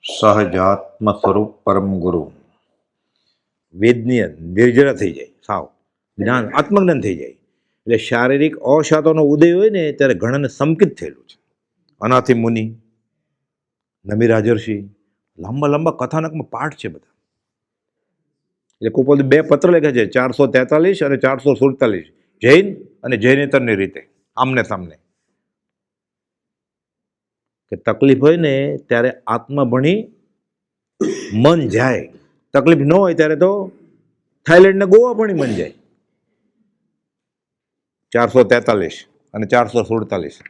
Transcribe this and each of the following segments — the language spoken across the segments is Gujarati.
સહજાત્મ સ્વરૂપ પરમ ગુરુ વેદનીય નિર્જરા થઈ જાય, સાવ જ્ઞાન આત્મજ્ઞાન થઈ જાય. એટલે શારીરિક અશાતોનો ઉદય હોય ને ત્યારે ઘણાને સંકિત થયેલું છે. અનાથી મુનિ, નમી રાજર્ષિ, લાંબા લાંબા કથાનકમાં પાઠ છે બધા. એટલે કુપોલ 2 પત્ર લખ્યા છે, 443 અને 447, જૈન અને જૈનેતરની રીતે, આમને સામને. કે તકલીફ હોય ને ત્યારે આત્મા ભણી મન જાય, તકલીફ ન હોય ત્યારે તો થાઈલેન્ડ ને ગોવા ભણી મન જાય. 443 અને 447.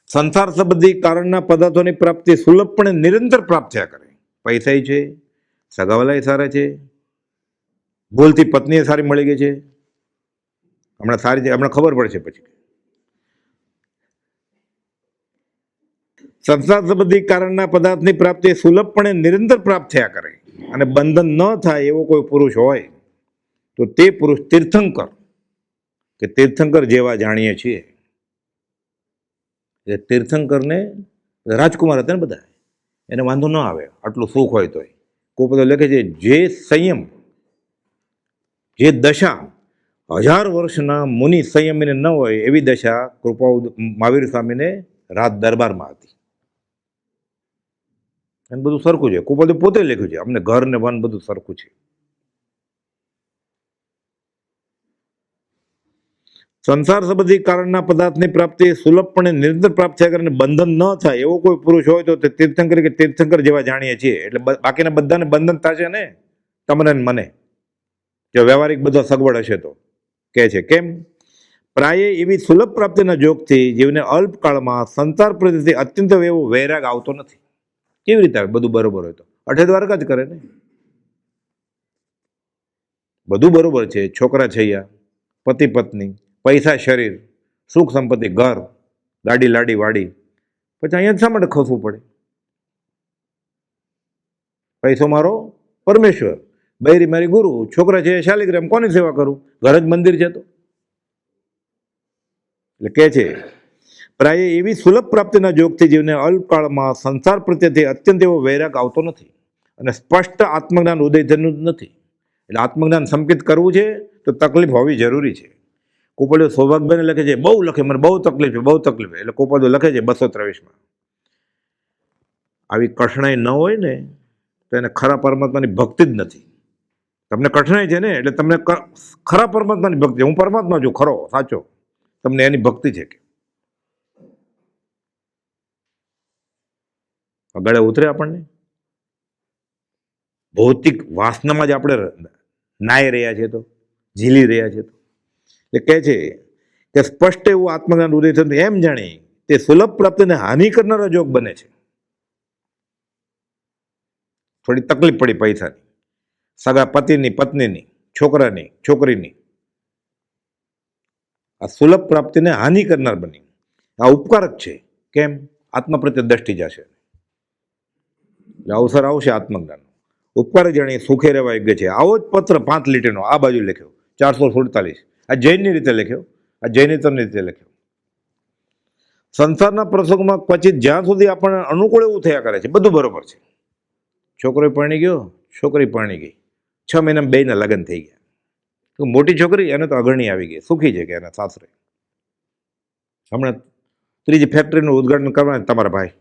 સંસાર સંબંધી કારણના પદાર્થોની પ્રાપ્તિ સુલભપણે નિરંતર પ્રાપ્ત થયા કરે. પૈસા છે, સગાવાલા સારા છે, ભૂલથી પત્ની સારી મળી ગઈ છે, હમણાં સારી છે, હમણાં ખબર પડશે પછી. સંસાર સંબંધી કારણના પદાર્થની પ્રાપ્તિ સુલભપણે નિરંતર પ્રાપ્ત થયા કરે અને બંધન ન થાય એવો કોઈ પુરુષ હોય તો તે પુરુષ તીર્થંકર કે તીર્થંકર જેવા જાણીએ છીએ. એ તીર્થંકરને રાજકુમાર હતા ને બધા, એને વાંધો ન આવે આટલું સુખ હોય તોય. કોઈ બધો લખે છે, જે સંયમ, જે દશા 1000 વર્ષના મુનિ સંયમીને ન હોય એવી દશા કૃપા મહાવીર સ્વામીને રાત દરબારમાં હતી. એને બધું સરખું છે. કુપોદે પોતે લખ્યું છે, અમને ઘર ને વન બધું સરખું છે. સંસાર સંબંધી કારણના પદાર્થની પ્રાપ્તિ સુલભપણે નિરંતર પ્રાપ્ત થયા કરીને બંધન ન થાય એવો કોઈ પુરુષ હોય તો તે તીર્થંકર કે તીર્થંકર જેવા જાણીએ છીએ. એટલે બાકીના બધાને બંધન થશે ને, તમને મને, જો વ્યવહારિક બધો સગવડ હશે તો. કહે છે કેમ? પ્રાય એવી સુલભ પ્રાપ્તિના જોગથી જીવને અલ્પકાળમાં સંસાર પ્રત્યેથી અત્યંત એવો વૈરાગ આવતો નથી. કેવી રીતે આવે? બધું બરોબર હોય તો અઠે દ્વારકા જ કરે ને. બધું બરોબર છે, છોકરા છૈયા, પતિ પત્ની, પૈસા, શરીર, સુખ સંપત્તિ, ઘર, ગાડી લાડી વાડી, પછી અહીંયા શા માટે ખસવું પડે? પૈસો મારો પરમેશ્વર, બૈરી મારી ગુરુ, છોકરા છે શાલિગ્રામ, કોની સેવા કરું? ઘર જ મંદિર છે તો. એટલે કે છે, પ્રાય એવી સુલભ પ્રાપ્તિના જોગથી જીવને અલ્પકાળમાં સંસાર પ્રત્યેથી અત્યંત એવો વૈરાગ આવતો નથી અને સ્પષ્ટ આત્મજ્ઞાન ઉદય થયું જ નથી. એટલે આત્મજ્ઞાન સંકિત કરવું છે તો તકલીફ હોવી જરૂરી છે. કુપોદે સૌભાગ્યને લખે છે, બહુ લખે, મને બહુ તકલીફ છે, બહુ તકલીફ છે. એટલે કુપોદે લખે છે 223માં, આવી કઠણાઈ ન હોય ને તો એને ખરા પરમાત્માની ભક્તિ જ નથી. તમને કઠણાઈ છે ને એટલે તમને ખરા પરમાત્માની ભક્તિ, હું પરમાત્મા છું ખરો સાચો, તમને એની ભક્તિ છે કે ગળે ઉતરે આપણને. ભૌતિક વાસનામાં જ આપણે નાઈ રહ્યા છે તો, ઝીલી રહ્યા છે તો. એ કહે છે કે સ્પષ્ટ એવું આત્મજ્ઞાન ઉદય થતું એમ જાણી તે સુલભ પ્રાપ્તિને હાનિ કરનારા જોગ બને છે. થોડી તકલીફ પડી પૈસાની, સગા પતિની, પત્નીની, છોકરાની, છોકરીની, આ સુલભ પ્રાપ્તિને હાનિ કરનાર બની. આ ઉપકારક છે. કેમ? આત્મા પ્રત્યે દ્રષ્ટિ જશે, એટલે અવસર આવશે આત્મજ્ઞાન. ઉપકાર જાણી સુખે રહેવા યોગ્ય છે. આવો જ પત્ર 5 લીટીનો આ બાજુ લખ્યો, 447. આ જૈનની રીતે લખ્યો, આ જૈનેતરની રીતે લખ્યો. સંસારના પ્રસંગમાં ક્વચિત જ્યાં સુધી આપણને અનુકૂળ એવું થયા કરે છે, બધું બરોબર છે. છોકરો પરણી ગયો, છોકરી પરણી ગઈ, 6 મહિનામાં 2ના લગ્ન થઈ ગયા. તો મોટી છોકરી એને તો અગરણી આવી ગઈ, સુખી છે કે એના સાસરે. હમણાં 3જી ફેક્ટરીનું ઉદ્ઘાટન કરવાનું તમારા ભાઈ,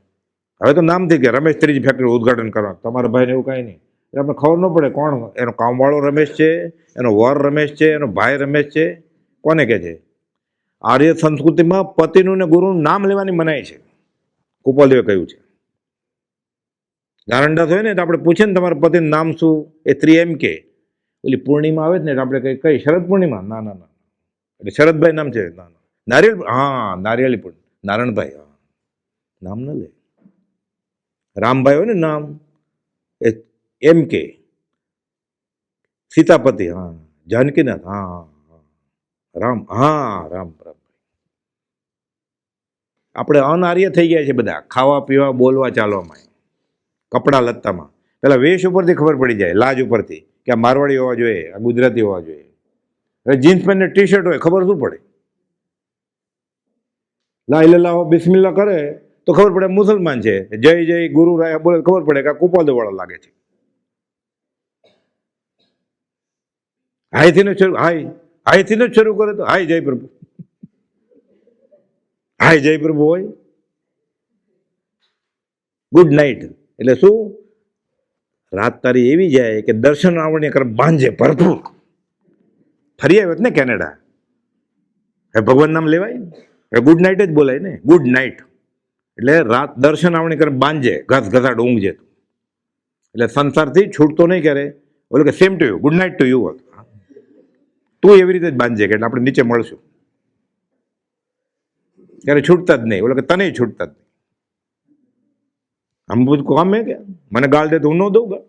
હવે તો નામથી કે રમેશ 3જી ફેક્ટરીનું ઉદ્ઘાટન કરવાનું, તમારા ભાઈને એવું કાંઈ નહીં. એટલે આપણે ખબર ન પડે કોણ એનો કામવાળો રમેશ છે, એનો વર રમેશ છે, એનો ભાઈ રમેશ છે, કોને કહે છે? આર્ય સંસ્કૃતિમાં પતિનું ને ગુરુનું નામ લેવાની મનાઈ છે. કુપોલદેવે કહ્યું છે. ગારંડાસ હોય ને તો આપણે પૂછે ને તમારા પતિનું નામ શું? એ સ્ત્રી એમ કે, ઓલી પૂર્ણિમા આવે જ ને આપણે કઈ શરદ પૂર્ણિમા? ના ના ના, એટલે શરદભાઈ નામ છે. ના ના, નારિયેળ, હા નારિયેળી પૂર્ણિમા, નારાયણભાઈ, હા નામ ન લે. રામભાઈ હોય ને નામ, એ એમ કે. સીતાપતિ, હા. જાનકીનાથ, હા. રામ, હા રામ. આપણે અનાર્ય થઈ ગયા છે બધા, ખાવા પીવા, બોલવા ચાલવામાં, કપડાં લત્તામાં. પેલા વેશ ઉપરથી ખબર પડી જાય, લાજ ઉપરથી, કે આ મારવાડી હોવા જોઈએ, આ ગુજરાતી હોવા જોઈએ. હવે જીન્સ પેન્ટ ને ટી શર્ટ હોય, ખબર શું પડે? લા ઇલાહા બિસ્મિલ્લાહ કરે તો ખબર પડે મુસલમાન છે, જય જય ગુરુ રાય બોલે ખબર પડે કે આ કુપાદો વાળા લાગે છે. હાયથી શરૂ હાયથી જ શરૂ કરે તો હાય જય પ્રભુ, હાય જય પ્રભુ હોય. ગુડ નાઇટ એટલે શું? રાત તારી એવી જાય કે દર્શન આવડે કર બાંધે ભરપૂર. ફરી આવ્યો ને કેનેડા, હવે ભગવાન નામ લેવાય, હવે ગુડ નાઇટ જ બોલાય ને, ગુડ નાઇટ એટલે રાત દર્શન આવણી કરે બાંધે ઘસ ઘસાટ ઊંઘજે. એટલે સંસારથી છૂટતો નહીં ક્યારે. બોલો કે same to you, good night to you હોત. તું એવી રીતે જ બાંધજે કે આપણે નીચે મળશું, ત્યારે છૂટતા જ નહીં. બોલો કે તને છૂટતા જ નહીં. આમ બધું કામ હે કે મને ગાળ દે તો હું ન દઉં ગા?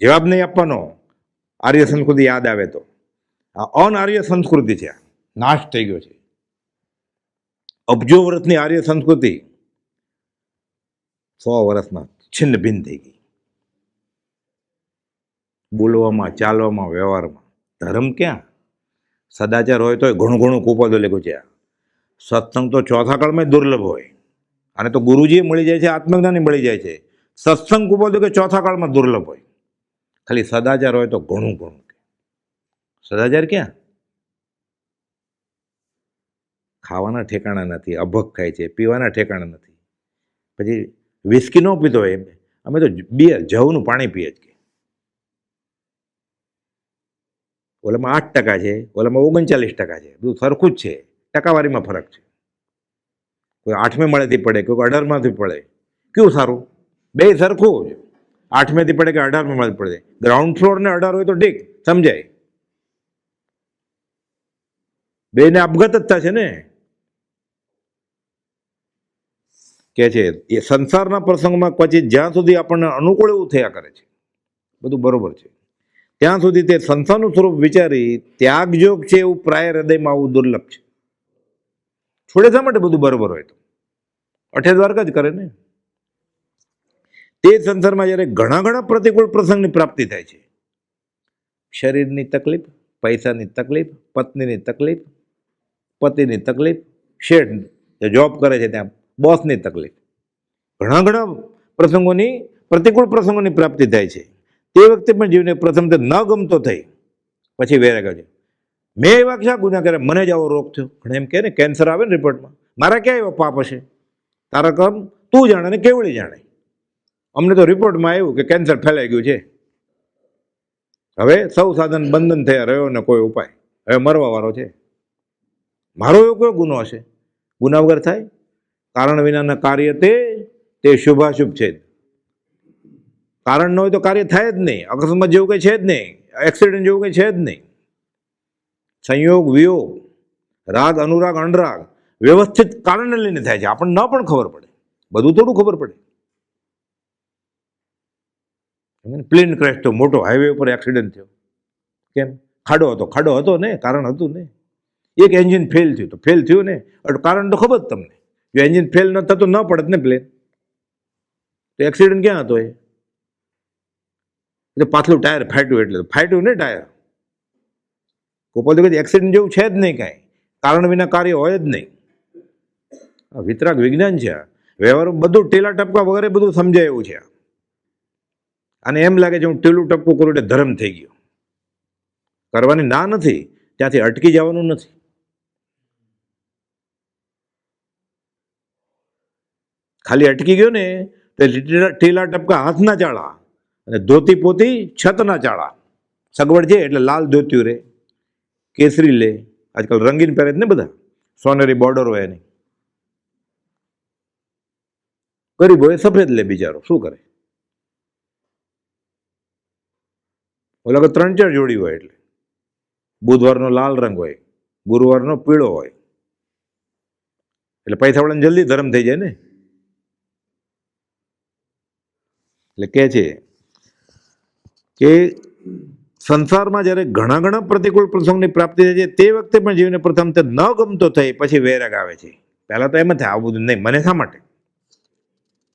જવાબ નહીં આપવાનો. આર્ય સંસ્કૃતિ યાદ આવે તો આ અનાર્ય સંસ્કૃતિ છે, નાશ થઈ ગયો છે. અબજો વર્ષની આર્ય સંસ્કૃતિ 100 વર્ષમાં છિન્ન ભિન્ન થઈ ગઈ. બોલવામાં, ચાલવામાં, વ્યવહારમાં. ધર્મ ક્યાં? સદાચાર હોય તો ઘણું ઘણું કુપદો લેખું છે. સત્સંગ તો ચોથા કાળમાં દુર્લભ હોય, અને તો ગુરુજી મળી જાય છે, આત્મજ્ઞાની મળી જાય છે. સત્સંગ કુપદો કે ચોથા કાળમાં દુર્લભ હોય. ખાલી સદાચાર હોય તો ઘણું ઘણું. સદાચાર ક્યાં? ખાવાના ઠેકાણા નથી, અભગ ખાય છે, પીવાના ઠેકાણા નથી. પછી વિસ્કી ન પીતો હોય, અમે તો બિયર જવનું પાણી પીએ જ. ઓલામાં 8% છે, ઓલામાં 39% છે, બધું સરખું જ છે, ટકાવારીમાં ફરક છે. કોઈ 8મે માળેથી પડે, કોઈ 18માંથી પડે, કેવું સારું? બે સરખું જ. 8મેથી પડે કે 18મે માળે પડે, ગ્રાઉન્ડ ફ્લોર ને 18 હોય તો ઠીક સમજાય. બેને આપઘાત જ થશે ને. કે છે એ સંસારના પ્રસંગમાં પછી જ્યાં સુધી આપણને અનુકૂળ એવું થયા કરે છે, બધું બરોબર છે, ત્યાં સુધી તે સંસારનું સ્વરૂપ વિચારી ત્યાગયોગ છે એવું પ્રાય હૃદયમાં આવું દુર્લભ છે. છોડે શા માટે? બધું બરોબર હોય તો અઠે દ્વારકા જ કરે ને. તે સંસારમાં જ્યારે ઘણા ઘણા પ્રતિકૂળ પ્રસંગની પ્રાપ્તિ થાય છે, શરીરની તકલીફ, પૈસાની તકલીફ, પત્નીની તકલીફ, પતિની તકલીફ, શેઠ જે જોબ કરે છે ત્યાં બોસની તકલીફ, ઘણા ઘણા પ્રસંગોની પ્રતિકૂળ પ્રસંગોની પ્રાપ્તિ થાય છે. તે વખતે પણ જીવને પ્રથમ તે ન ગમતો થઈ, પછી વેરાગ છે. મેં એવા શા ગુના કર્યા, મને જ આવો રોગ થયો? ઘણા એમ કહે ને, કેન્સર આવે ને રિપોર્ટમાં, મારા ક્યાં એવા પાપ હશે? તારા કર્મ તું જાણે ને કેવળી જાણે. અમને તો રિપોર્ટમાં આવ્યું કે કેન્સર ફેલાઈ ગયું છે. હવે સૌ સાધન બંધન થયા, રહ્યો ને કોઈ ઉપાય, હવે મરવા વાળો છે. મારો એવો કયો ગુનો હશે? ગુના વગર થાય? કારણ વિનાના કાર્ય તે શુભાશુભ છે. કારણ ન હોય તો કાર્ય થાય જ નહીં. અકસ્માત જેવું કંઈ છે જ નહીં, એક્સિડન્ટ જેવું કંઈ છે જ નહીં. સંયોગ, વિયોગ, રાગ, અનુરાગ, અનરાગ વ્યવસ્થિત કારણને લઈને થાય છે. આપણને ન પણ ખબર પડે, બધું થોડું ખબર પડે. પ્લેન ક્રેશ થયો, મોટો હાઈવે ઉપર એક્સિડન્ટ થયો, કેમ? ખાડો હતો ને, કારણ હતું ને. એક એન્જિન ફેલ થયું તો ફેલ થયું ને, કારણ તો ખબર જ તમને. જો એન્જિન ફેલ ન થતું ન પડત ને પ્લેન, તો એક્સિડન્ટ ક્યાં હતો? એટલે પાછલું ટાયર ફાટ્યું, એટલે ફાટ્યું ને ટાયર. કોઈ એક્સિડન્ટ જેવું છે જ નહીં કાંઈ, કારણ વિના કાર્ય હોય જ નહીં. વિતરાગ વિજ્ઞાન છે. વ્યવહાર બધું ટેલા ટપકા વગેરે બધું સમજાય એવું છે. અને એમ લાગે છે હું ટેલું ટપકું કરું એટલે ધર્મ થઈ ગયો. કરવાની ના નથી, ત્યાંથી અટકી જવાનું નથી. ખાલી અટકી ગયો ને તો ટેલા ટપકા હાથના ચાળા અને ધોતી પોતી છતના ચાળા. સગવડ છે એટલે લાલ ધોત્યું રે, કેસરી લે, આજકાલ રંગીન પહેરે ને બધા, સોનેરી બોર્ડર હોય એની. ગરીબ હોય સફેદ લે બિચારો, શું કરે? ઓલા 3-4 જોડી હોય, એટલે બુધવારનો લાલ રંગ હોય, ગુરુવારનો પીળો હોય, એટલે પૈસાવાળાને જલ્દી ધર્મ થઈ જાય ને. એટલે કે છે કે સંસારમાં જ્યારે ઘણા ઘણા પ્રતિકૂળ પ્રસંગની પ્રાપ્તિ થાય છે, તે વખતે પણ જીવને પ્રથમ તે ન ગમતો થઈ, પછી વૈરાગ આવે છે. પહેલા તો એમ થાય આવું બધું નહીં, મને શા માટે?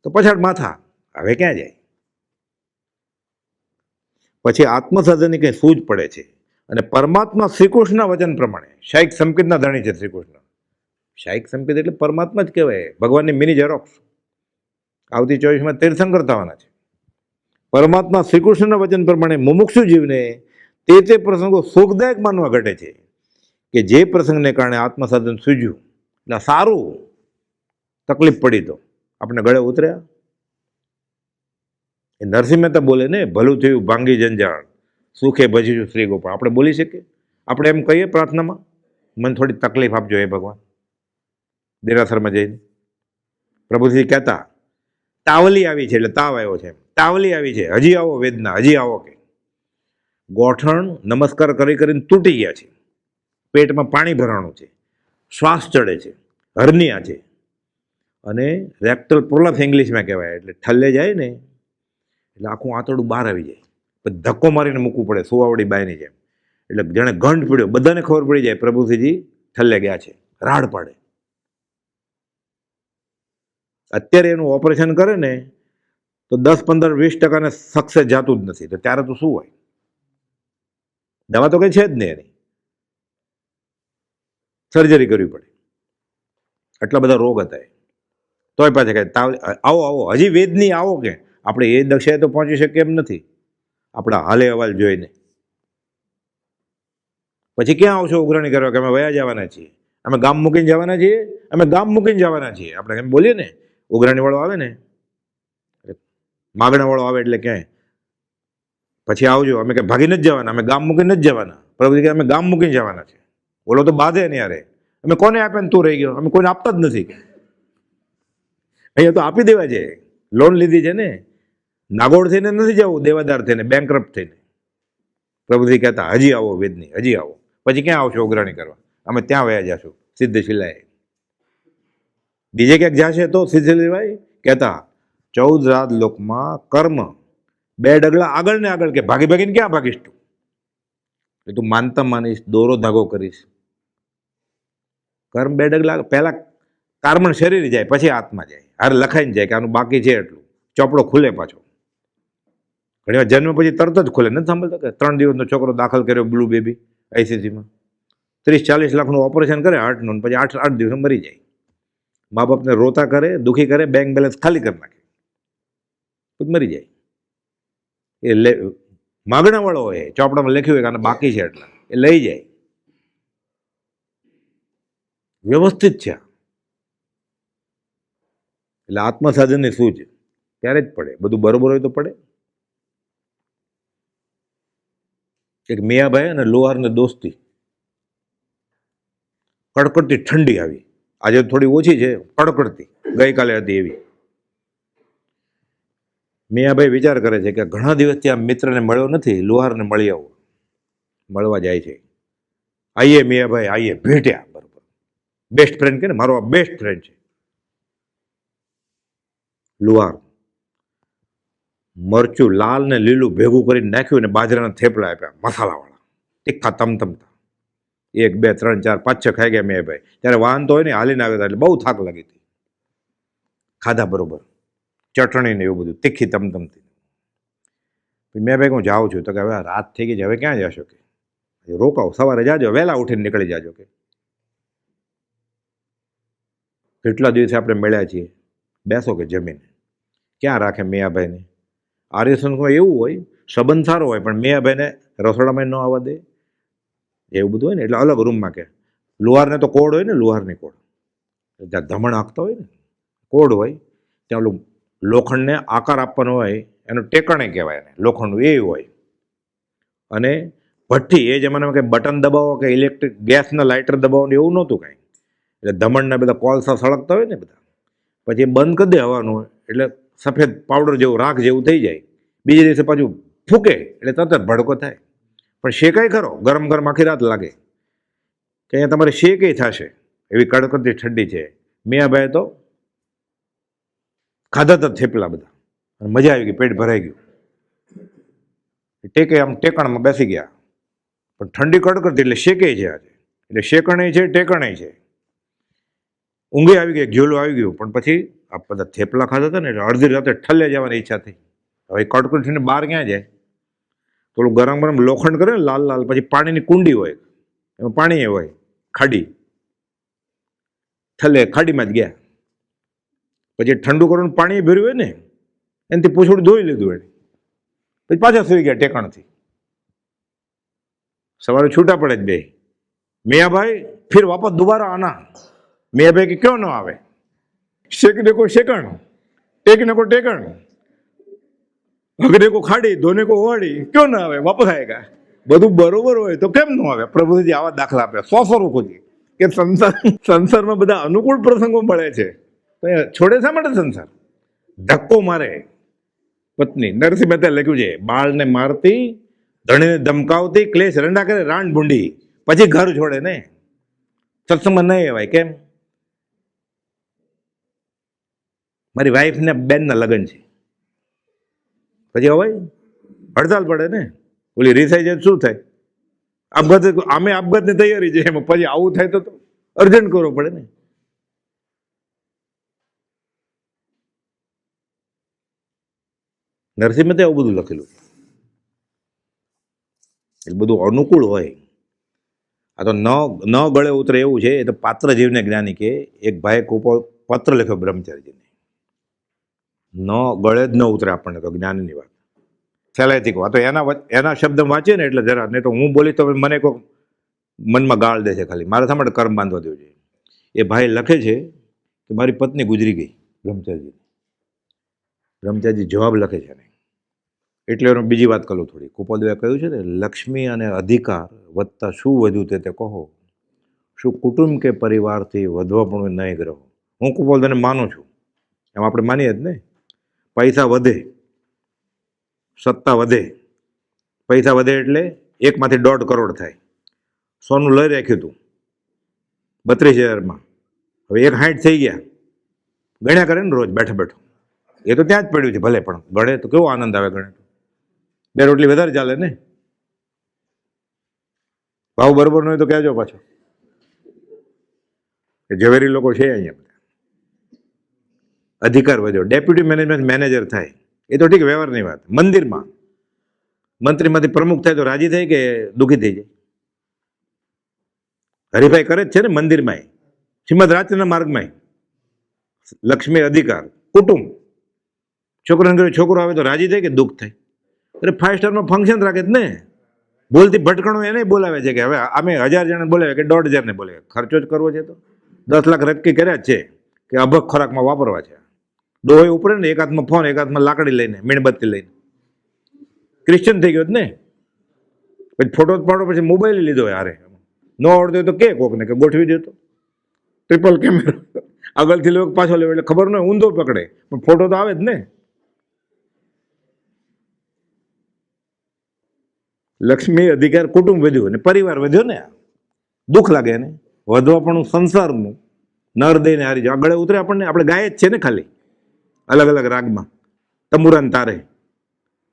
તો પછાડ માથા, હવે ક્યાં જાય? પછી આત્મસાધનની કંઈ સૂઝ પડે છે, અને પરમાત્મા શ્રીકૃષ્ણના વચન પ્રમાણે, શાયક સંકેતના ધણી છે શ્રીકૃષ્ણ, શાયિક સંપત્તિ એટલે પરમાત્મા જ કહેવાય, ભગવાનની મિની ઝેરોક્સ. આવતી 24માં તીર્થંકર થવાના છે. પરમાત્મા શ્રીકૃષ્ણના વચન પ્રમાણે મુમુક્ષુ જીવને તે પ્રસંગો સુખદાયક માનવા ઘટે છે કે જે પ્રસંગને કારણે આત્મસાધન સૂજ્યું, એટલે સારું, તકલીફ પડી તો આપણે ગળે ઉતર્યા. એ નરસિંહ મહેતા બોલે ને, ભલું થયું ભાંગી જંજાળ, સુખે ભજીશું શ્રી ગોપાળ. આપણે બોલી શકીએ? આપણે એમ કહીએ પ્રાર્થનામાં, મને થોડી તકલીફ આપજો એ ભગવાન, દેરાસરમાં જઈને. પ્રભુજી કહેતા તાવલી આવી છે, એટલે તાવ આવ્યો છે, તાવલી આવી છે, હજી આવો વેદના, હજી આવો. કે ગોઠણ નમસ્કાર કરી કરીને તૂટી ગયા છે, પેટમાં પાણી ભરાણું છે, શ્વાસ ચડે છે, હર્નિયા છે, અને રેક્ટલ પ્રોલેપ્સ ઇંગ્લિશમાં કહેવાય. એટલે ઠલ્લે જાય ને એટલે આખું આંતરડું બહાર આવી જાય, પછી ધક્કો મારીને મૂકવું પડે સુવાવડી બાયની જેમ. એટલે જેણે ગંઠ પીડ્યો બધાને ખબર પડી જાય પ્રભુસિંહજી ઠલ્લે ગયા છે, રાડ પાડે. અત્યારે એનું ઓપરેશન કરે ને તો 10-15-20% સક્સેસ જાતું જ નથી. તો ત્યારે તો શું હોય? દવા તો કંઈ છે જ નહીં એની, સર્જરી કરવી પડે. આટલા બધા રોગ હતા એ, તોય પાછા કહે તાવ આવો આવો, હજી વેદની આવો. કે આપણે એ દક્ષાએ તો પહોંચી શકીએ એમ નથી આપણા હાલે અવાલ જોઈને. પછી ક્યાં આવશો ઉઘરાણી કરવા કે અમે વયા જવાના છીએ, અમે ગામ મૂકીને જવાના છીએ, અમે ગામ મૂકીને જવાના છીએ. આપણે એમ બોલીએ ને, ઉઘરાણી વાળો આવે ને, માગણા વાળો આવે એટલે ક્યાંય પછી આવજો, અમે કંઈ ભાગીને જ જવાના, અમે ગામ મૂકીને જ જવાના. પ્રભુજી કે અમે ગામ મૂકીને જવાના છે. બોલો તો બાધે ને યારે, અમે કોને આપે ને તું રહી ગયો, અમે કોઈને આપતા જ નથી. અહીંયા તો આપી દેવા છે, લોન લીધી છે ને, નાગોડ થઈને નથી જવું, દેવાદાર થઈને, બેંકરપ્ટ થઈને. પ્રભુજી કહેતા હજી આવો વેદની, હજી આવો. પછી ક્યાં આવશો ઉઘરાણી કરવા? અમે ત્યાં વયા જશું સિદ્ધ શિલાએ. બીજે ક્યાંક જશે તો સિદ્ધ શિલાભાઈ કહેતા 14 રાત લોકમાં કર્મ 2 ડગલા આગળ ને આગળ. કે ભાગી ભાગીને ક્યાં ભાગીશ તું? એ તું માનતા માનીશ, દોરો ધાગો કરીશ. કર્મ 2 ડગલા પહેલા કાર્બન શરીર જાય, પછી આત્મા જાય. હારે લખાઈને જાય કે આનું બાકી છે એટલું. ચોપડો ખુલે પાછો. ઘણી વાર જન્મ પછી તરત જ ખુલે. નથી સાંભળતા કે 3 દિવસનો છોકરો દાખલ કર્યો બ્લુ બેબી આઈસીસીમાં, 30-40 લાખનું ઓપરેશન કરે હાર્ટનું, પછી 8 દિવસ મરી જાય. મા બાપને રોતા કરે, દુઃખી કરે, બેંક બેલેન્સ ખાલી કરી નાખે, પછી મરી જાય. એ માગણા વાળો હોય, ચોપડામાં લખ્યું હોય કે આને બાકી છે એટલા, એ લઈ જાય. વ્યવસ્થિત છે. એટલે આત્મસાધનની સૂઝ ત્યારે જ પડે, બધું બરોબર હોય તો પડે. એક મિયાભાઈ અને લોહારને દોસ્તી. કડકડતી ઠંડી આવી, આજે થોડી ઓછી છે, કડકડતી ગઈકાલે હતી એવી. મિયાભાઈ વિચાર કરે છે કે ઘણા દિવસથી આ મિત્રને મળ્યો નથી, લોહારને મળી આવો. મળવા જાય છે. આઈએ મિયાભાઈ આઈએ, ભેટ્યા. બરોબર, બેસ્ટ ફ્રેન્ડ કે ને, મારો આ બેસ્ટ ફ્રેન્ડ છે. લુહાર મરચું લાલ ને લીલું ભેગું કરીને નાખ્યું ને બાજરાના થેપલા આપ્યા, મસાલાવાળા, તીખા તમતમતા. 1, 2, 3, 4, 5, 6 ખાઈ ગયા મેં ભાઈ. ત્યારે વાહન તો હોય ને, હાલીને આવ્યા એટલે બહુ થાક લાગી હતી. ખાધા બરોબર, ચટણી ને એવું બધું, તીખી તમતમતી. મેં ભાઈ હું જાઉં છું. તો કે હવે રાત થઈ ગઈ છે, હવે ક્યાં જશો? કે રોકાવ, સવારે જાજો, વહેલા ઉઠીને નીકળી જાજો. કે કેટલા દિવસે આપણે મળ્યા છીએ, બેસો કે જમીને. ક્યાં રાખે મિયાભાઈને? આર્યસંઘમાં એવું હોય, સંબંધ સારો હોય, પણ મિયાભાઈને રસોડામાં ન આવવા દે, એવું બધું હોય ને. એટલે અલગ રૂમમાં. કે લુહારને તો કોડ હોય ને, લુહારની કોડ, જ્યાં ધમણ આંકતા હોય ને, કોડ હોય ત્યાં ઓલું લોખંડને આકાર આપવાનો હોય, એનું ટેકણે કહેવાય ને, લોખંડનું એ હોય. અને ભઠ્ઠી એ જમાનામાં કંઈ બટન દબાવો કે ઇલેક્ટ્રિક ગેસના લાઇટર દબાવવાનું એવું નહોતું કાંઈ. એટલે ધમણના બધા કોલસા સળગતા હોય ને બધા, પછી બંધ કરી દે હવાનું, એટલે સફેદ પાવડર જેવું, રાખ જેવું થઈ જાય. બીજે દિવસે પાછું ફૂકે એટલે તરત જ ભડકો થાય. પણ શેકાય ખરો, ગરમ ગરમ આખી રાત લાગે. કે અહીંયા તમારે શેકેય થશે, એવી કડકડતી ઠંડી છે. મિયાભાઈ તો ખાધા હતા થેપલા બધા, અને મજા આવી ગઈ, પેટ ભરાઈ ગયું. ટેકે આમ ટેકણમાં બેસી ગયા, પણ ઠંડી કડકડતી એટલે શેકેય છે આજે. એટલે શેકણે છે, ટેકણે છે. ઊંઘે આવી ગઈ, ઝોલું આવી ગયું. પણ પછી આ બધા થેપલા ખાધા હતા ને, એટલે અડધી રાતે ઠલ્લે જવાની ઈચ્છા થઈ. હવે કડકડ બહાર ક્યાં જાય? થોડું ગરમ ગરમ લોખંડ કરે ને, લાલ લાલ, પછી પાણીની કુંડી હોય, એમાં પાણી હોય, ખાડી. ખાડીમાં જ ગયા. પછી ઠંડુ કરવાનું પાણી ભર્યું હોય ને એનાથી પૂછડું ધોઈ લીધું એને, પછી પાછા સુઈ ગયા ટેકાણથી. સવારે છૂટા પડે જ બે. મિયા ભાઈ ફિર વાપસ દોબારા આના. મિયા ભાઈ કે ક્यों ન આવે? શેકને કો શેકણ, ટેકને કો ટેકણ, હગને કો ખાડી, ધોને કો વાડી, ક્यों ન આવે? વાપસ આવેગા. બધું બરોબર હોય તો કેમ ન આવે? પ્રભુજી આવા દાખલા આપે 100 રૂપિયા કે સંસારમાં બધા અનુકૂળ પ્રસંગો મળે છે તો છોડે શા માટે સંસાર? ધક્કો મારે પત્ની. નરસિંહ મહેતા લખ્યું છે, બાળને મારતી, ધણીને ધમકાવતી, ક્લેશ રંડા કરે, રાણ ભૂંડી, પછી ઘર છોડે ને. સત્સંગમાં નહીં અવાય. કેમ? મારી વાઈફ ને બેનના લગ્ન છે, પછી અવાય? હડતાલ પડે ને. ઓલી રીસાઈ જાય શું થાય? આપઘાત, આમે આપઘાતની તૈયારી છે એમાં પછી આવું થાય તો અર્જન્ટ કરવો પડે ને. નરસિંહ મહેતા એવું બધું લખેલું છે. એટલે બધું અનુકૂળ હોય. આ તો ન ગળે ઉતરે એવું છે. એ તો પાત્ર જીવને જ્ઞાની કે એક ભાઈ પત્ર લખ્યો બ્રહ્મચારીજીને, ન ગળે જ ન ઉતરે આપણને તો જ્ઞાનની વાત. સહેલાઈથી કહો. તો એના શબ્દ વાંચીએ ને એટલે જરા, નહીં તો હું બોલીશ તો મને કોઈ મનમાં ગાળ દે છે ખાલી. મારે શા માટે કર્મ બાંધવા દેવું છે? એ ભાઈ લખે છે કે મારી પત્ની ગુજરી ગઈ. બ્રહ્મચારીજી જવાબ લખે છે ને. એટલે એનો બીજી વાત કરું થોડી. કુપોલદેવે કહ્યું છે ને, લક્ષ્મી અને અધિકાર વધતા શું વધ્યું તે કહો, શું કુટુંબ કે પરિવારથી વધવા પણ નહીં ગ્રહો. હું કુપોલદેવને માનું છું, એમ આપણે માનીએ જ ને. પૈસા વધે, સત્તા વધે. પૈસા વધે એટલે 1માંથી 1.5 કરોડ થાય. સોનું લઈ રાખ્યું હતું 32,000માં, હવે 1.60 થઈ ગયા. ગણ્યા કરે ને રોજ બેઠા બેઠો. એ તો ત્યાં જ પડ્યું છે ભલે, પણ ગણે તો કેવો આનંદ આવે. ગણે તો 2 રોટલી વધારે ચાલે ને. ભાવ બરોબર ન હોય તો કહેજો પાછો. ઝવેરી લોકો છે અહીંયા બધા. અધિકાર વધ્યો, ડેપ્યુટી મેનેજર થાય, એ તો ઠીક વ્યવહારની વાત. મંદિરમાં મંત્રીમાંથી પ્રમુખ થાય તો રાજી થાય કે દુઃખી થઈ જાય? હરિભાઈ કરે જ છે ને મંદિરમાં, શ્રીમદ રાજચંદ્ર માર્ગમાં. લક્ષ્મી અધિકાર, કુટુંબ. છોકરાને ઘરે છોકરો આવે તો રાજી થાય કે દુઃખ થાય? અરે 5 સ્ટારમાં ફંક્શન રાખે જ ને. બોલતી ભટકણો એને બોલાવે છે કે હવે અમે 1000 જણાને બોલાવે કે 1,500 ને બોલાવે. ખર્ચો જ કરવો છે તો 10 લાખ નક્કી કર્યા જ છે કે અભગ ખોરાકમાં વાપરવા છે. ડોહે ઉપરે ને, એક હાથમાં ફોન, એક હાથમાં લાકડી લઈને, મીણબત્તી લઈને. ક્રિશ્ચન થઈ ગયો જ ને. પછી ફોટો પાડો, પછી મોબાઈલ લીધો હોય. હારે ન આવડતો હોય તો કે કોકને કે ગોઠવી દેતો ટ્રિપલ કેમેરા. આગળથી લોકો પાછો લેવો એટલે ખબર ન હોય, ઊંધો પકડે, પણ ફોટો તો આવે જ ને. લક્ષ્મી અધિકાર, કુટુંબ વધ્યું અને પરિવાર વધ્યો ને. દુઃખ લાગે એને. વધવા પણ સંસારનું નર દઈને હારી જાય. ગળે ઉતરે આપણને. આપણે ગાય જ છે ને ખાલી, અલગ અલગ રાગમાં. તંબુરાન તારે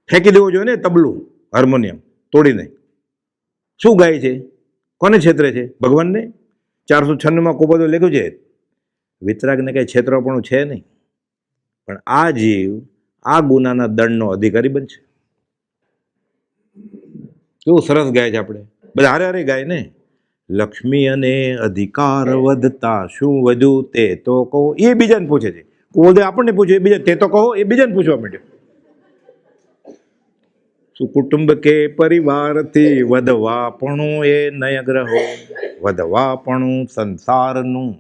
ફેંકી દેવો જોઈએ ને, તબલું હાર્મોનિયમ તોડીને. શું ગાય છે? કોને છેતરે છે? ભગવાનને. 496માં કુપોલદેવે લખ્યું છે, વિતરાગને કંઈ છેતરાપણું છે નહીં, પણ આ જીવ આ ગુનાના દંડનો અધિકારી બનશે. કેવું સરસ ગાય છે. આપણે બધા હારે હારે ગાય ને. લક્ષ્મી અને અધિકાર વધતા શું વધ્યું તે તો કહો. એ બીજાને પૂછે છે. કુપોલદેવ આપણને પૂછ્યું, એ બીજા તે તો કહો, એ બીજાને પૂછવા માંડ્યો. શું કુટુંબ કે પરિવારથી વધવાપણું એ નય ગ્રહો, વધવાપણું સંસારનું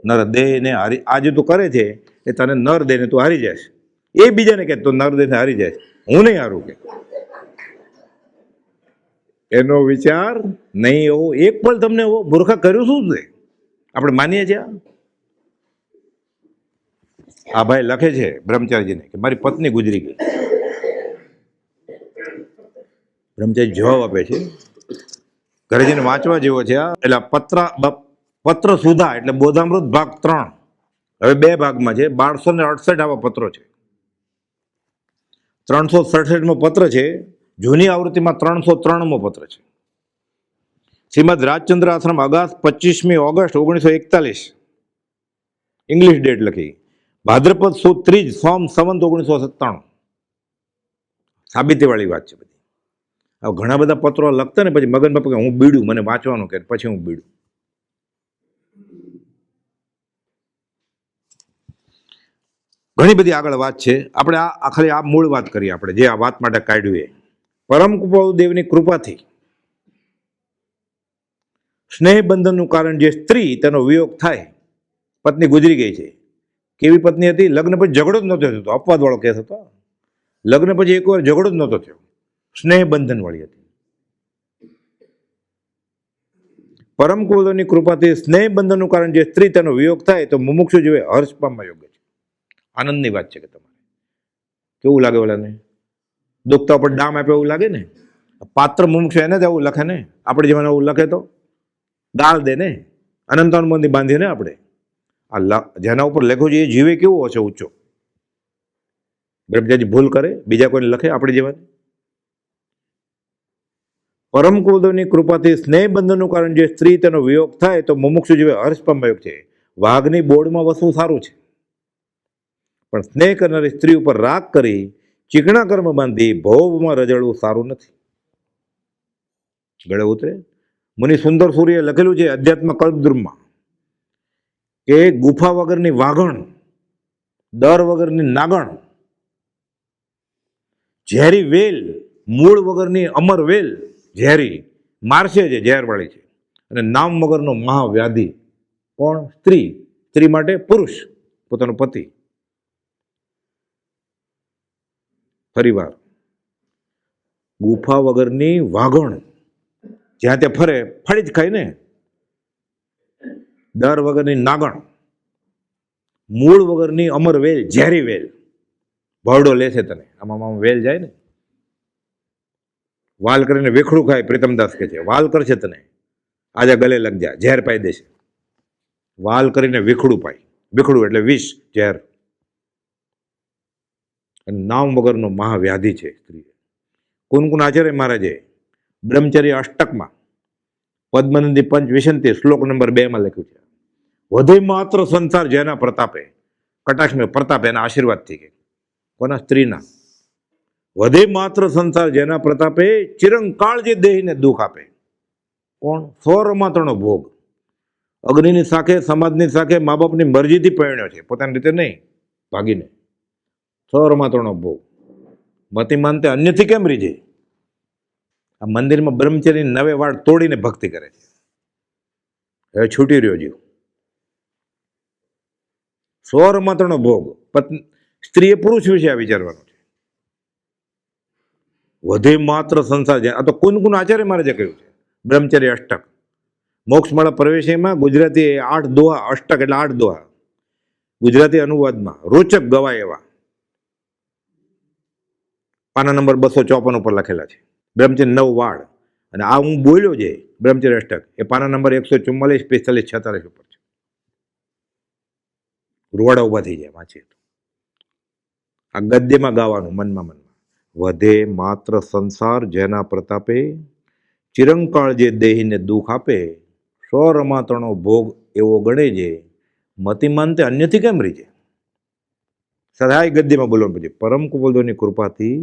નર દેને હારી. આજે તું કરે છે એ તને નર દેને તું હારી જાય. એ બીજાને કે તું નર દેને હારી જાય, હું નહીં હારું કે. એનો વિચાર નહીં એવો એક પલ તમને એવો મૂર્ખા કર્યું શું છે? આપણે માનીએ છીએ. આ ભાઈ લખે છે બ્રહ્મચારીજીને કે મારી પત્ની ગુજરી ગઈ. બ્રહ્મચારી જવાબ આપે છે, ઘરે જઈને વાંચવા જેવો છે આ. એટલે પત્ર સુધા એટલે બોધામૃત ભાગ 3, હવે 2 ભાગમાં છે. 1268 આવા પત્રો છે. 367મો પત્ર છે. જૂની આવૃત્તિમાં 303મો પત્ર છે. શ્રીમદ રાજચંદ્ર આશ્રમ અગાસ્ટ 25મી ઓગસ્ટ 1941 ઇંગ્લિશ ડેટ લખી. ભાદ્રપદ સુદ 30 સોમ સંવંત 1997. સાબિતીવાળી વાત છે બધી. હવે ઘણા બધા પત્રો લખતા ને પછી મગન બાપા કે હું બીડું, મને વાંચવાનું કે પછી હું બીડું. ઘણી બધી આગળ વાત છે, આપણે આ ખાલી આ મૂળ વાત કરીએ, આપણે જે આ વાત માટે કાઢ્યું એ પરમ કૃપાળુદેવની કૃપાથી સ્નેહ બંધનનું કારણ જે સ્ત્રી તેનો વિયોગ થાય, પત્ની ગુજરી ગઈ છે. કેવી પત્ની હતી? લગ્ન પછી ઝઘડો જ નહોતો થતો, અપવાદ વાળો કેસ હતો. લગ્ન પછી એકવાર ઝઘડો જ નહોતો થયો, સ્નેહ બંધન વાળી હતી. પરમ કૃપાળુની કૃપાથી સ્નેહ બંધનનું કારણ જે સ્ત્રી તેનો વિયોગ થાય તો મુમુક્ષુ જેવે હર્ષ પામવા યોગ્ય છે. આનંદની વાત છે કે તમારે કેવું લાગે ઓલાને દુઃખતા ઉપર ડામ આપે એવું લાગે ને. પાત્ર મુમુક્ષુ એને જ આવું લખે ને, આપણે જેમાં આવું લખે તો ગાળ દે ને, અનંતાનુબંધી બાંધીએ ને આપણે. આ જેના ઉપર લખો છે એ જીવે કેવો હશે ઊંચો. બ્રહ્મચારી ભૂલ કરે બીજા કોઈને લખે આપણે જેવાને. પરમ કૃપાળુની કૃપાથી સ્નેહ બંધનનું કારણ જે સ્ત્રી તેનો વિયોગ થાય તો મુમુક્ષુ જેવે હર્ષ પામવા યોગ છે. વાઘની બોર્ડમાં વસવું સારું છે, પણ સ્નેહ કરનારી સ્ત્રી ઉપર રાગ કરી ચીકણા કર્મ બાંધી ભોગમાં રજળવું સારું નથી. ગળે ઉતરે. મુનિ સુંદર સૂર્યએ લખેલું છે અધ્યાત્મ કલ્પદ્રુમમાં કે ગુફા વગરની વાઘણ, દર વગરની નાગણ, ઝેરી વેલ, મૂળ વગરની અમર વેલ, ઝેરી મારશે જે ઝેરવાળી છે, અને નામ વગરનો મહાવ્યાધિ. કોણ? સ્ત્રી. સ્ત્રી માટે પુરુષ, પોતાનો પતિ. ફરીવાર, ગુફા વગરની વાઘણ, જ્યાં ત્યાં ફરે ફળી જ ખાય ને. દર વગરની નાગણ, મૂળ વગરની અમર વેલ, ઝેરી વેલ, ભરડો લેશે તને. આમાં વેલ જાય ને. વાલ કરીને વેખડું ખાય, પ્રીતમદાસ કહે છે વાલ કરશે તને, આજે ગલે લગ જા, ઝેર પાઈ દેશે. વાલ કરીને વેખડું પાય, વેખડું એટલે વિષ, ઝેર. અને નામ વગરનો મહાવ્યાધિ છે સ્ત્રી. કુનકુન આચાર્ય મહારાજે બ્રહ્મચર્ય અષ્ટકમાં પદ્મનંદી પંચ વિશંતિ શ્લોક નંબર 2 માં લખ્યું છે, વધે માત્ર સંસાર જેના પ્રતાપે, કટાક્ષ પ્રતાપ એના આશીર્વાદથી, કે કોના? સ્ત્રીના. વધે માત્ર સંસાર જેના પ્રતાપે ચિરંકાળ જે દેહીને દુઃખ આપે. કોણ? સ્વરમાત્રનો ભોગ. અગ્નિની સાથે, સમાજની સાથે, મા બાપની મરજીથી પરણ્યો છે, પોતાની રીતે નહીં, ભાગીને. સ્વરમાત્રનો ભોગ. મતિ માનતે અન્યથી કેમ રીજે? આ મંદિરમાં બ્રહ્મચર્યની 9 વાળ તોડીને ભક્તિ કરે છે. હવે છૂટી રહ્યો જીવ. સ્વરમાત્રનો ભોગ. સ્ત્રીએ પુરુષ વિશે આ વિચારવાનું છે. વધે માત્ર સંસાર. આ તો કુનકુન આચાર્ય મહારાજે કહ્યું છે બ્રહ્મચર્ય અષ્ટક. મોક્ષમાળા પ્રવેશમાં ગુજરાતી 8 દોહા, અષ્ટક એટલે 8 દોહા, ગુજરાતી અનુવાદમાં રોચક ગવાય એવા પાના નંબર 254 ઉપર લખેલા છે. બ્રહ્મચર્ય 9 વાળ. અને આ હું બોલ્યો છે બ્રહ્મચર્ય અષ્ટક, એ પાના નંબર 144, 45, 46 ઉપર છે. રૂવાડા ઉભા થઈ જાય વાંચીએ તો. આ ગદ્યમાં ગાવાનું, મનમાં. વધે માત્ર સંસાર જેના પ્રતાપે ચિરંકાળ જે દેહીને દુઃખ આપે, સ્વરમાત્રનો ભોગ એવો ગણે છે, મતિમાનતે અન્યથી કેમ રીજે? સદાય ગદ્યમાં બોલવાનું. પછી પરમ કૃપાળુની કૃપાથી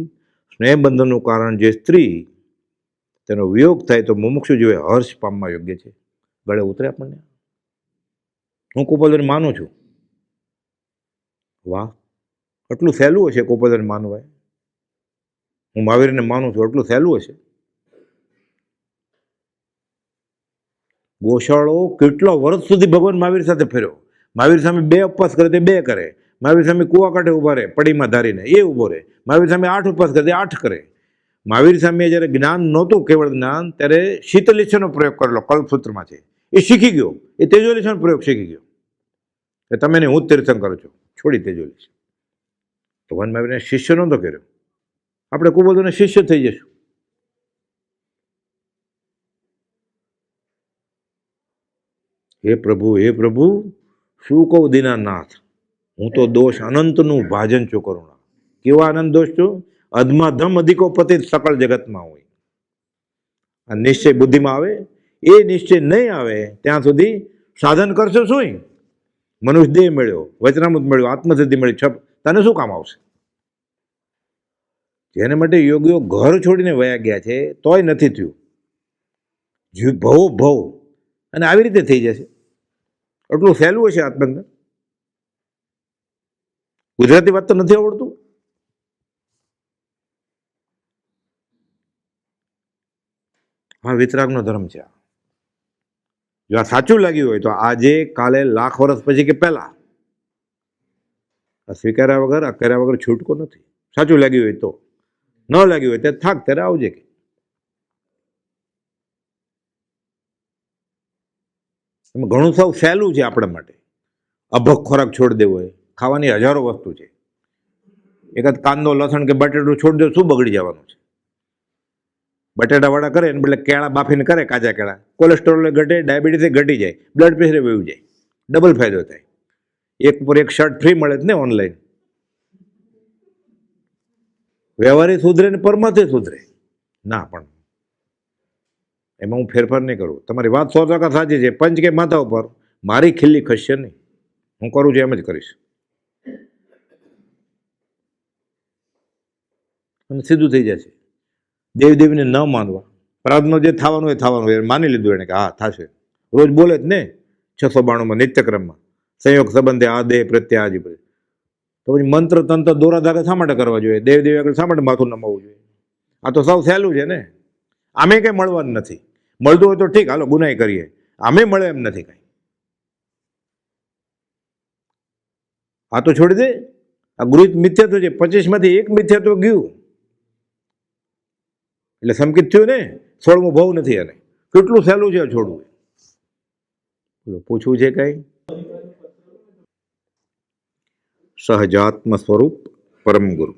સ્નેહબંધનનું કારણ જે સ્ત્રી તેનો વિયોગ થાય તો મુમુક્ષુ જેવે હર્ષ પામવા યોગ્ય છે. ગળે ઉતરે આપણને. હું કૃપાળુને માનું છું. વાહ, એટલું સહેલું હશે કૃપાળુને માનવાય. હું મહાવીરને માનું છું, એટલું સહેલું હશે. ગોશાળો કેટલા વર્ષ સુધી ભગવાન મહાવીર સાથે ફેર્યો. મહાવીર સામે 2 ઉપવાસ કરે તે 2 કરે. મહાવીર સામે કુવા કાંઠે ઉભા રહે પડીમાં ધારીને, એ ઉભો રહે. મહાવીર સામે 8 ઉપવાસ કરે તે 8 કરે. મહાવીર સામે જ્યારે જ્ઞાન નહોતું, કેવળ જ્ઞાન, ત્યારે શીતલિચ્છનો પ્રયોગ કરેલો કલ્પસૂત્રમાં છે, એ શીખી ગયો. એ તેજોલિચ્છનો પ્રયોગ શીખી ગયો કે તમે નહીં, હું જ તીર્થંકર છું, છોડી તેજોલિચ્છ. ભગવાન મહાવીરને શિષ્ય નહોતો કર્યો. આપણે કુબોધોને શિષ્ય થઈ જશું. હે પ્રભુ, શું કહું દીનાનાથ, હું તો દોષ અનંતનું ભાજન છું કરુણા. કેવા અનંત દોષ છું? અધમાધમ અધિકો પતિત સકળ જગતમાં હોય. આ નિશ્ચય બુદ્ધિમાં આવે. એ નિશ્ચય નહીં આવે ત્યાં સુધી સાધન કરશો શું? મનુષ્ય દેહ મળ્યો, વચનામૃત મળ્યો, આત્મસિદ્ધિ મળી, તને શું કામ આવશે? જેને માટે યોગીઓ ઘર છોડીને વયા ગયા છે તોય નથી થયું. ભવ અને આવી રીતે થઈ જશે. એટલું સહેલું હશે આત્મજ્ઞાન. ગુજરાતી વાત તો નથી આવડતું? હા, વિતરાગનો ધર્મ છે. જો આ સાચું લાગ્યું હોય તો આજે, કાલે, લાખ વર્ષ પછી કે પહેલા આ સ્વીકાર્યા વગર, આ કર્યા વગર છૂટકો નથી. સાચું લાગ્યું હોય તો. ન લાગ્યું હોય ત્યારે થાક ત્યારે આવજે. ઘણું સૌ સહેલું છે આપણા માટે. અભક ખોરાક છોડી દેવો હોય, ખાવાની હજારો વસ્તુ છે. એકાદ કાંદો, લસણ કે બટેટું છોડી દો, શું બગડી જવાનું છે? બટેટા વડા કરે ને એટલે કેળા બાફીને કરે, કાચા કેળા, કોલેસ્ટ્રોલ ઘટે, ડાયાબિટીસ ઘટી જાય, બ્લડ પ્રેશર વયું જાય, ડબલ ફાયદો થાય. એક પર એક શર્ટ ફ્રી મળે જ ને ઓનલાઈન. વ્યવહારે સુધરે ને પરમાથે સુધરે ના, પણ એમાં હું ફેરફાર નહીં કરું. તમારી વાત 100% સાચી છે. પંચ કે માથા ઉપર મારી ખીલ્લી ખસશે નહીં. હું કરું છું એમ જ કરીશ અને સીધું થઈ જશે. દેવદેવીને ન માનવા, પ્રાર્થનો જે થવાનું એ થવાનું એ માની લીધું એને કે હા થશે. રોજ બોલે જ ને 692 નિત્યક્રમમાં, સંયોગ સંબંધે આ દેહ પ્રત્યે આજી પ્રત્યે. તો પછી મંત્ર તંત્ર દોરા ધાગે શા માટે કરવા જોઈએ? દેવદેવી આગળ શા માટે માથું નમાવવું જોઈએ? આ તો સૌ સહેલું છે ને. આમે કંઈ મળવાનું નથી. મળતું હોય તો ઠીક, હાલો ગુનાઈ કરીએ. આમે મળે એમ નથી કાંઈ. આ તો છોડી દે. આ ગૃહિત મિથ્યાત્વ છે. 25માંથી એક મિથ્યાત્વ ગયું એટલે સંકિત થયું ને. 16મો ભાવ નથી આને. કેટલું સહેલું છે છોડવું. પૂછવું છે કઈ? સહજાત્મ સ્વરૂપ પરમ ગુરુ.